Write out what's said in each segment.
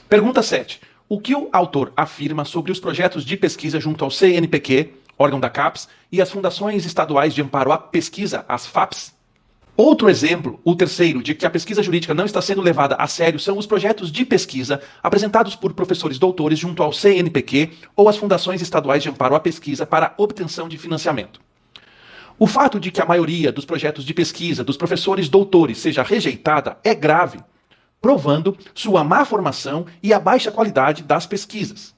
Pergunta 7. O que o autor afirma sobre os projetos de pesquisa junto ao CNPq, órgão da CAPES, e as fundações estaduais de amparo à pesquisa, as FAPES? Outro exemplo, o terceiro, de que a pesquisa jurídica não está sendo levada a sério são os projetos de pesquisa apresentados por professores doutores junto ao CNPq ou às fundações estaduais de amparo à pesquisa para obtenção de financiamento. O fato de que a maioria dos projetos de pesquisa dos professores doutores seja rejeitada é grave, provando sua má formação e a baixa qualidade das pesquisas.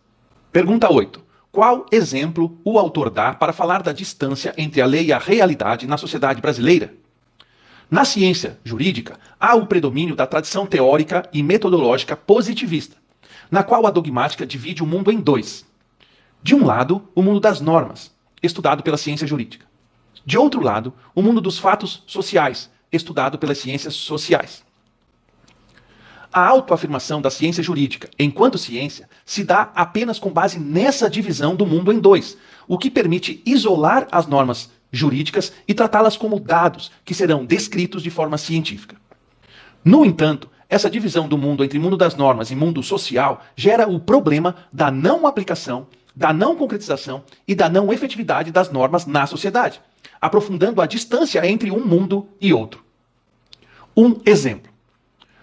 Pergunta 8. Qual exemplo o autor dá para falar da distância entre a lei e a realidade na sociedade brasileira? Na ciência jurídica, há o predomínio da tradição teórica e metodológica positivista, na qual a dogmática divide o mundo em dois. De um lado, o mundo das normas, estudado pela ciência jurídica. De outro lado, o mundo dos fatos sociais, estudado pelas ciências sociais. A autoafirmação da ciência jurídica, enquanto ciência, se dá apenas com base nessa divisão do mundo em dois, o que permite isolar as normas jurídicas e tratá-las como dados que serão descritos de forma científica. No entanto, essa divisão do mundo entre mundo das normas e mundo social gera o problema da não aplicação, da não concretização e da não efetividade das normas na sociedade, aprofundando a distância entre um mundo e outro. Um exemplo.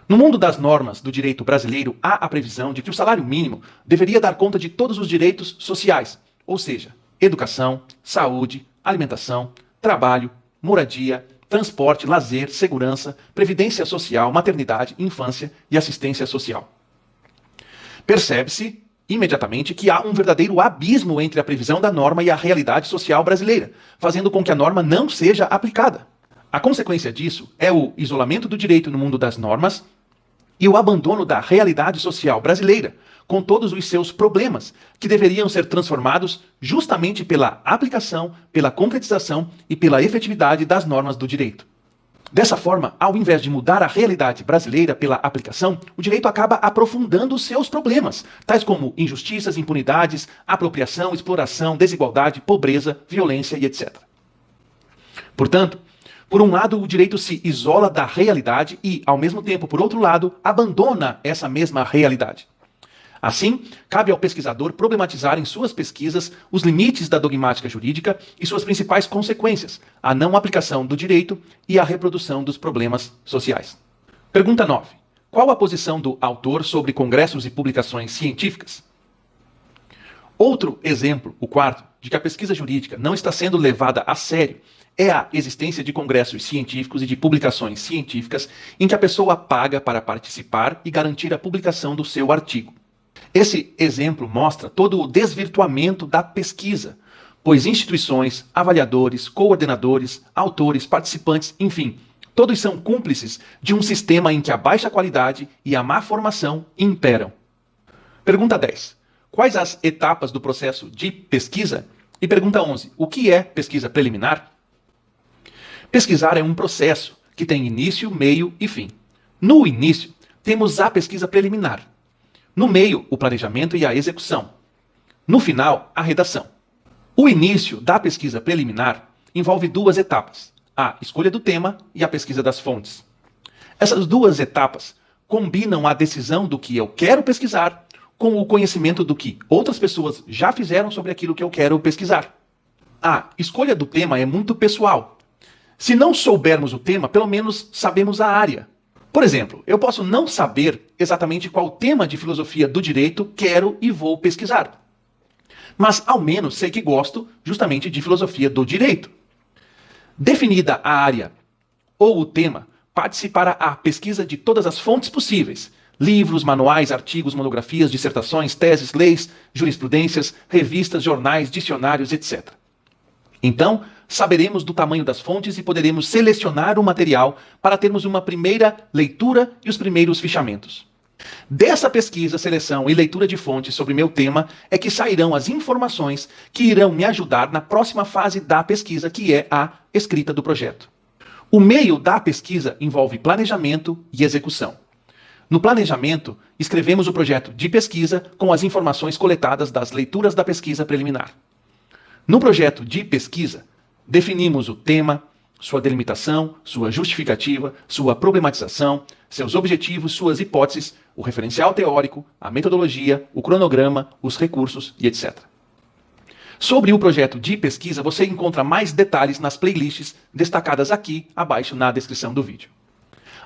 No mundo das normas do direito brasileiro, há a previsão de que o salário mínimo deveria dar conta de todos os direitos sociais, ou seja, educação, saúde, alimentação, trabalho, moradia, transporte, lazer, segurança, previdência social, maternidade, infância e assistência social. Percebe-se imediatamente que há um verdadeiro abismo entre a previsão da norma e a realidade social brasileira, fazendo com que a norma não seja aplicada. A consequência disso é o isolamento do direito no mundo das normas e o abandono da realidade social brasileira, com todos os seus problemas, que deveriam ser transformados justamente pela aplicação, pela concretização e pela efetividade das normas do direito. Dessa forma, ao invés de mudar a realidade brasileira pela aplicação, o direito acaba aprofundando os seus problemas, tais como injustiças, impunidades, apropriação, exploração, desigualdade, pobreza, violência e etc. Portanto, por um lado, o direito se isola da realidade e, ao mesmo tempo, por outro lado, abandona essa mesma realidade. Assim, cabe ao pesquisador problematizar em suas pesquisas os limites da dogmática jurídica e suas principais consequências, a não aplicação do direito e a reprodução dos problemas sociais. Pergunta 9. Qual a posição do autor sobre congressos e publicações científicas? Outro exemplo, o quarto, de que a pesquisa jurídica não está sendo levada a sério é a existência de congressos científicos e de publicações científicas em que a pessoa paga para participar e garantir a publicação do seu artigo. Esse exemplo mostra todo o desvirtuamento da pesquisa, pois instituições, avaliadores, coordenadores, autores, participantes, enfim, todos são cúmplices de um sistema em que a baixa qualidade e a má formação imperam. Pergunta 10. Quais as etapas do processo de pesquisa? E pergunta 11. O que é pesquisa preliminar? Pesquisar é um processo que tem início, meio e fim. No início, temos a pesquisa preliminar. No meio, o planejamento e a execução. No final, a redação. O início da pesquisa preliminar envolve duas etapas: a escolha do tema e a pesquisa das fontes. Essas duas etapas combinam a decisão do que eu quero pesquisar com o conhecimento do que outras pessoas já fizeram sobre aquilo que eu quero pesquisar. A escolha do tema é muito pessoal. Se não soubermos o tema, pelo menos sabemos a área. Por exemplo, eu posso não saber exatamente qual tema de filosofia do direito quero e vou pesquisar. Mas ao menos sei que gosto justamente de filosofia do direito. Definida a área ou o tema, parte-se para a pesquisa de todas as fontes possíveis: livros, manuais, artigos, monografias, dissertações, teses, leis, jurisprudências, revistas, jornais, dicionários, etc. Então, saberemos do tamanho das fontes e poderemos selecionar o material para termos uma primeira leitura e os primeiros fichamentos. Dessa pesquisa, seleção e leitura de fontes sobre meu tema é que sairão as informações que irão me ajudar na próxima fase da pesquisa, que é a escrita do projeto. O meio da pesquisa envolve planejamento e execução. No planejamento, escrevemos o projeto de pesquisa com as informações coletadas das leituras da pesquisa preliminar. No projeto de pesquisa, definimos o tema, sua delimitação, sua justificativa, sua problematização, seus objetivos, suas hipóteses, o referencial teórico, a metodologia, o cronograma, os recursos e etc. Sobre o projeto de pesquisa, você encontra mais detalhes nas playlists destacadas aqui abaixo na descrição do vídeo.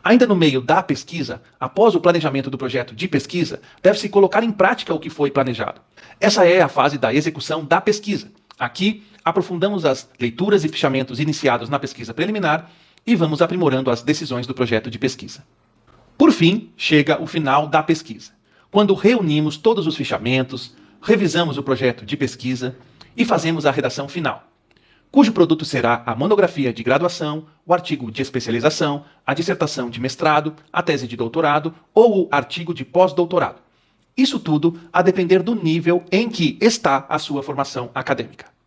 Ainda no meio da pesquisa, após o planejamento do projeto de pesquisa, deve-se colocar em prática o que foi planejado. Essa é a fase da execução da pesquisa. Aqui, aprofundamos as leituras e fichamentos iniciados na pesquisa preliminar e vamos aprimorando as decisões do projeto de pesquisa. Por fim, chega o final da pesquisa, quando reunimos todos os fichamentos, revisamos o projeto de pesquisa e fazemos a redação final, cujo produto será a monografia de graduação, o artigo de especialização, a dissertação de mestrado, a tese de doutorado ou o artigo de pós-doutorado. Isso tudo a depender do nível em que está a sua formação acadêmica.